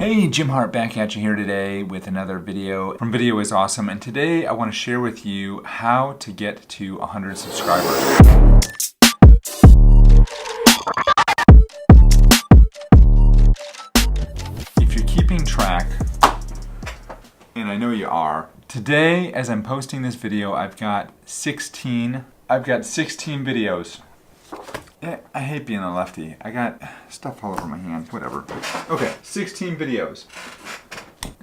Hey, Jim Hart back at you here today with another video from Video is Awesome, and today I want to share with you how to get to 100 subscribers. If you're keeping track, and I know you are, today as I'm posting this video I've got 16 videos. I hate being a lefty. I got stuff all over my hands, whatever. Okay, 16 videos.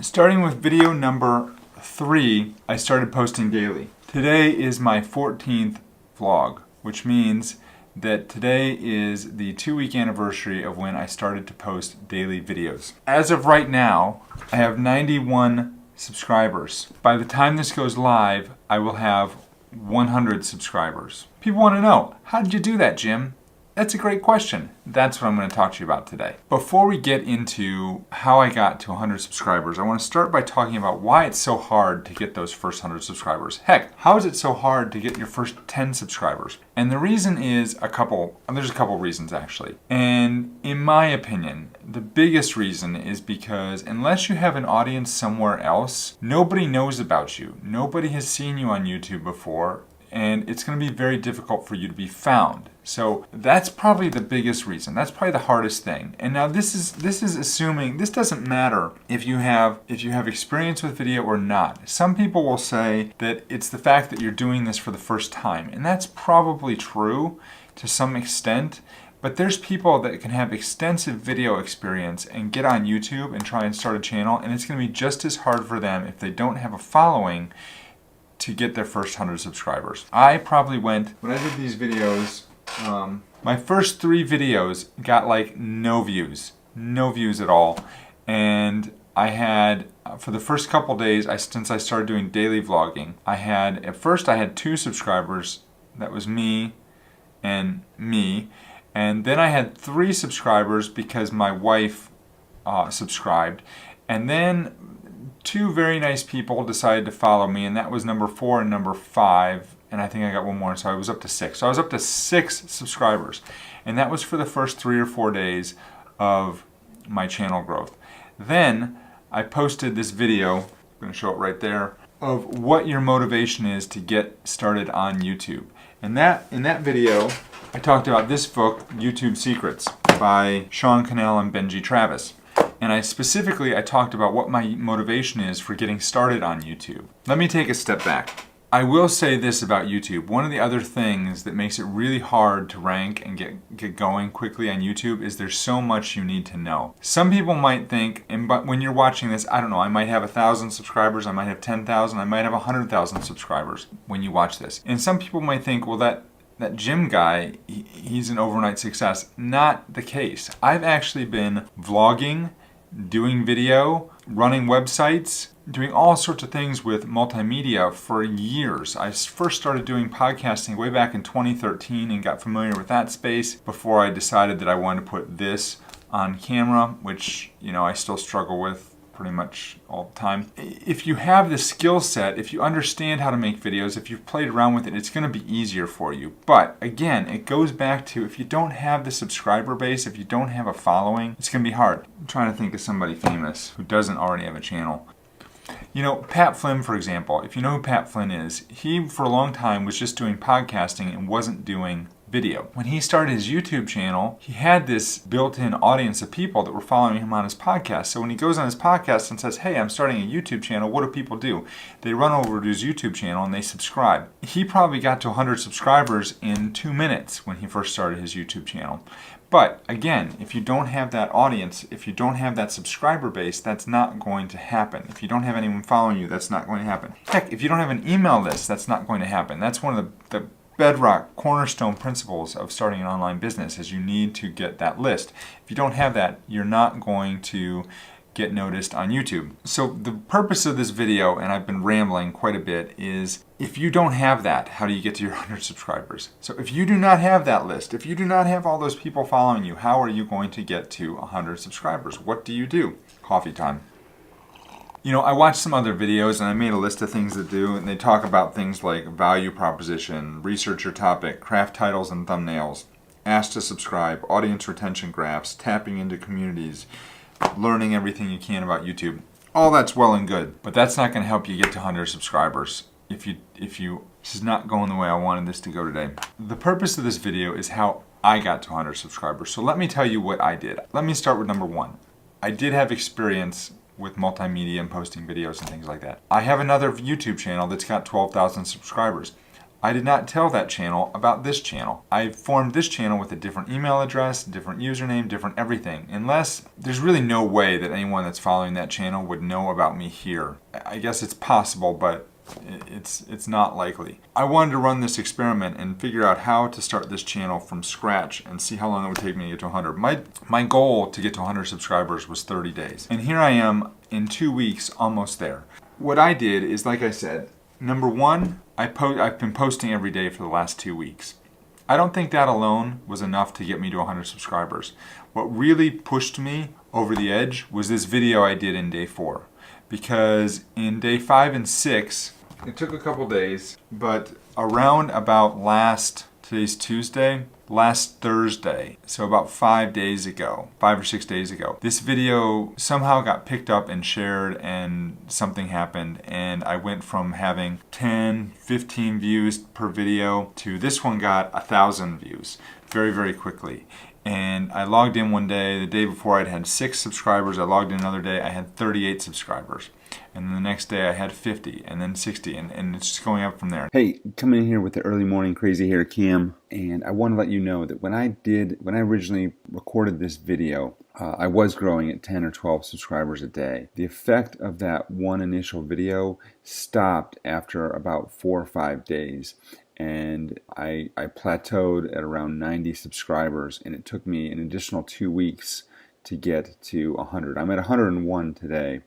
Starting with video number 3, I started posting daily. Today is my 14th vlog, which means that today is the 2-week anniversary of when I started to post daily videos. As of right now, I have 91 subscribers. By the time this goes live, I will have 100 subscribers. People want to know, how did you do that, Jim? That's a great question. That's what I'm going to talk to you about today. Before we get into how I got to 100 subscribers, I want to start by talking about why it's so hard to get those first 100 subscribers. Heck, how is it so hard to get your first 10 subscribers? And the reason is there's a couple reasons actually. And in my opinion, the biggest reason is because unless you have an audience somewhere else, nobody knows about you. Nobody has seen you on YouTube before, and it's going to be very difficult for you to be found. So that's probably the biggest reason. That's probably the hardest thing. And now this is assuming, this doesn't matter if you have experience with video or not. Some people will say that it's the fact that you're doing this for the first time, and that's probably true to some extent. But there's people that can have extensive video experience and get on YouTube and try and start a channel, and it's going to be just as hard for them if they don't have a following to get their first 100 subscribers. I probably went, when I did these videos, my first 3 videos got like no views at all. And I had, for the first couple days, since I started doing daily vlogging, at first I had 2 subscribers. That was me. And then I had 3 subscribers because my wife subscribed. And then 2 very nice people decided to follow me, and that was number 4 and number 5, and I think I got one more, so I was up to 6. So I was up to 6 subscribers, and that was for the first 3 or 4 days of my channel growth. Then I posted this video, I'm going to show it right there, of what your motivation is to get started on YouTube. And in that video, I talked about this book, YouTube Secrets, by Sean Cannell and Benji Travis. And I talked about what my motivation is for getting started on YouTube. Let me take a step back. I will say this about YouTube. One of the other things that makes it really hard to rank and get going quickly on YouTube is there's so much you need to know. Some people might think, but when you're watching this, I don't know, I might have 1,000 subscribers, I might have 10,000, I might have 100,000 subscribers when you watch this. And some people might think, well, that Jim guy, he's an overnight success. Not the case. I've actually been vlogging, doing video, running websites, doing all sorts of things with multimedia for years. I first started doing podcasting way back in 2013 and got familiar with that space before I decided that I wanted to put this on camera, which, I still struggle with pretty much all the time. If you have the skill set, if you understand how to make videos, if you've played around with it, it's going to be easier for you. But again, it goes back to, if you don't have the subscriber base, if you don't have a following, it's going to be hard. I'm trying to think of somebody famous who doesn't already have a channel. Pat Flynn, for example, if you know who Pat Flynn is, he for a long time was just doing podcasting and wasn't doing video. When he started his YouTube channel, he had this built-in audience of people that were following him on his podcast. So when he goes on his podcast and says, hey, I'm starting a YouTube channel, what do people do? They run over to his YouTube channel and they subscribe. He probably got to 100 subscribers in 2 minutes when he first started his YouTube channel. But again, if you don't have that audience, if you don't have that subscriber base, that's not going to happen. If you don't have anyone following you, that's not going to happen. Heck, if you don't have an email list, that's not going to happen. That's one of the bedrock cornerstone principles of starting an online business, is you need to get that list. If you don't have that, you're not going to get noticed on YouTube. So the purpose of this video, and I've been rambling quite a bit, is if you don't have that, how do you get to your 100 subscribers? So if you do not have that list, if you do not have all those people following you, how are you going to get to 100 subscribers? What do you do? Coffee time. I watched some other videos and I made a list of things to do, and they talk about things like value proposition, research your topic, craft titles and thumbnails, ask to subscribe, audience retention graphs, tapping into communities, learning everything you can about YouTube. All that's well and good, but that's not going to help you get to 100 subscribers if you this is not going the way I wanted this to go today. The purpose of this video is how I got to 100 subscribers. So let me tell you what I did. Let me start with number one. I did have experience with multimedia and posting videos and things like that. I have another YouTube channel that's got 12,000 subscribers. I did not tell that channel about this channel. I formed this channel with a different email address, different username, different everything. Unless, there's really no way that anyone that's following that channel would know about me here. I guess it's possible, but it's not likely. I wanted to run this experiment and figure out how to start this channel from scratch and see how long it would take me to get to 100. My goal to get to 100 subscribers was 30 days. And here I am in 2 weeks, almost there. What I did is, like I said, number one, I've been posting every day for the last 2 weeks. I don't think that alone was enough to get me to 100 subscribers. What really pushed me over the edge was this video I did in day 4. Because in day 5 and 6, it took a couple days, but around about today's Tuesday, last Thursday, so about 5 days ago, 5 or 6 days ago, this video somehow got picked up and shared and something happened, and I went from having 10, 15 views per video to this one got 1,000 views very, very quickly. And I logged in one day, the day before I'd had 6 subscribers, I logged in another day, I had 38 subscribers. And then the next day I had 50, and then 60, and it's just going up from there. Hey, coming in here with the early morning crazy hair cam, and I want to let you know that when I originally recorded this video, I was growing at 10 or 12 subscribers a day. The effect of that one initial video stopped after about 4 or 5 days. And I plateaued at around 90 subscribers, and it took me an additional 2 weeks to get to 100. I'm at 101 today,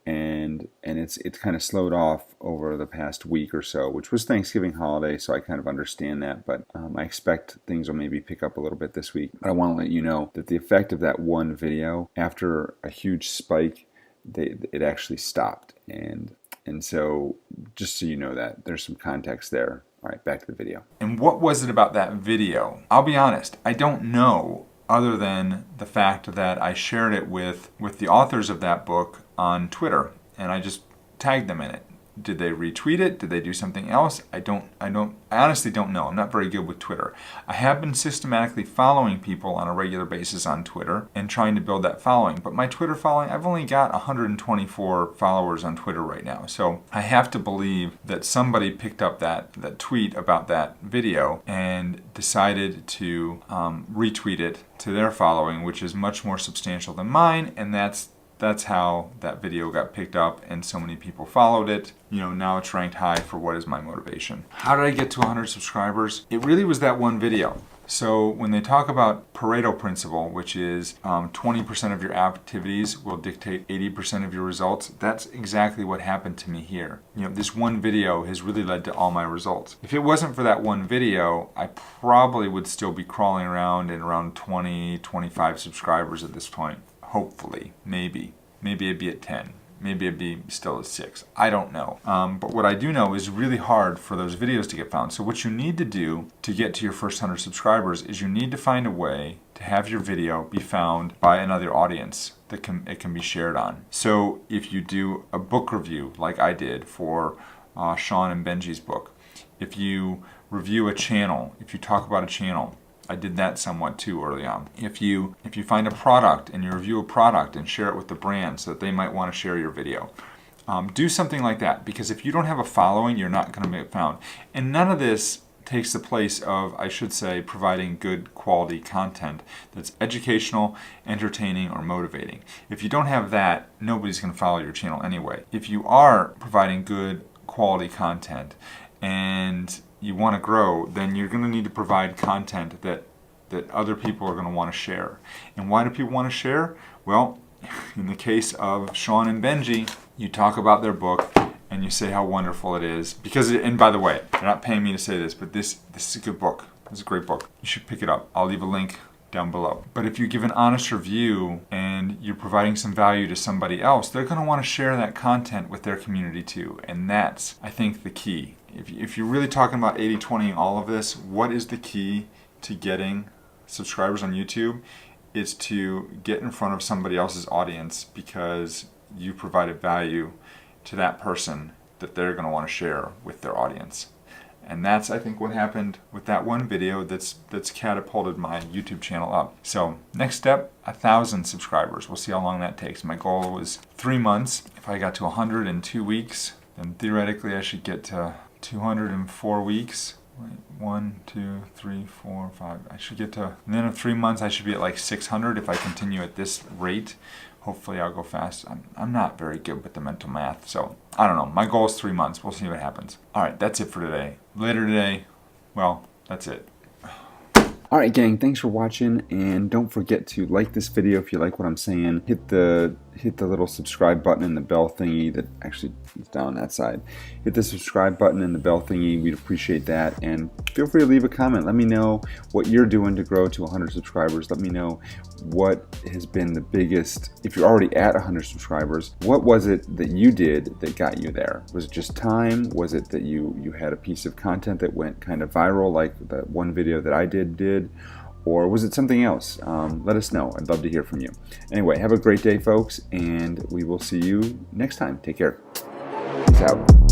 and it's kind of slowed off over the past week or so, which was Thanksgiving holiday, so I kind of understand that, but I expect things will maybe pick up a little bit this week. But I want to let you know that the effect of that one video, after a huge spike, it actually stopped, and so just so you know that, there's some context there. All right, back to the video. And what was it about that video? I'll be honest, I don't know, other than the fact that I shared it with the authors of that book on Twitter, and I just tagged them in it. Did they retweet it? Did they do something else? I honestly don't know. I'm not very good with Twitter. I have been systematically following people on a regular basis on Twitter and trying to build that following. But my Twitter following, I've only got 124 followers on Twitter right now. So I have to believe that somebody picked up that tweet about that video and decided to retweet it to their following, which is much more substantial than mine, and that's how that video got picked up and so many people followed it. You know, now it's ranked high for what is my motivation. How did I get to 100 subscribers? It really was that one video. So when they talk about Pareto principle, which is 20% of your activities will dictate 80% of your results, that's exactly what happened to me here. You know, this one video has really led to all my results. If it wasn't for that one video, I probably would still be crawling around at around 20, 25 subscribers at this point. Hopefully, maybe it'd be at 10. Maybe it'd be still at 6. I don't know. But what I do know is really hard for those videos to get found. So what you need to do to get to your first 100 subscribers is you need to find a way to have your video be found by another audience that it can be shared on. So if you do a book review like I did for Sean and Benji's book, if you review a channel, if you talk about a channel, I did that somewhat too early on. If you find a product and you review a product and share it with the brand so that they might want to share your video, do something like that, because if you don't have a following, you're not going to be found. And none of this takes the place of, I should say, providing good quality content that's educational, entertaining, or motivating. If you don't have that, nobody's going to follow your channel anyway. If you are providing good quality content and you want to grow, then you're going to need to provide content that other people are going to want to share. And why do people want to share? Well, in the case of Sean and Benji, you talk about their book and you say how wonderful it is. Because, and by the way, they're not paying me to say this, but this is a good book. It's a great book. You should pick it up. I'll leave a link down below. But if you give an honest review and you're providing some value to somebody else, they're going to want to share that content with their community too. And that's, I think, the key. If you're really talking about 80-20 all of this, what is the key to getting subscribers on YouTube? is to get in front of somebody else's audience because you provided value to that person that they're going to want to share with their audience. And that's, I think, what happened with that one video that's catapulted my YouTube channel up. So next step, 1,000 subscribers. We'll see how long that takes. My goal was 3 months. If I got to 100 in 2 weeks, then theoretically I should get to 204 weeks. Wait, 1, 2, 3, 4, 5. I should get to, and then in 3 months I should be at like 600 if I continue at this rate. Hopefully I'll go fast. I'm not very good with the mental math, so I don't know. My goal is 3 months. We'll see what happens. All right, that's it for today. Later today, well, that's it. All right, gang, thanks for watching, and don't forget to like this video if you like what I'm saying. Hit the little subscribe button and the bell thingy that actually is down that side. Hit the subscribe button and the bell thingy. We'd appreciate that, and feel free to leave a comment. Let me know what you're doing to grow to 100 subscribers. Let me know what has been the biggest, if you're already at 100 subscribers, what was it that you did that got you there? Was it just time? Was it that you had a piece of content that went kind of viral like that one video that I did? Or was it something else? Let us know. I'd love to hear from you. Anyway, have a great day, folks, and we will see you next time. Take care. Peace out.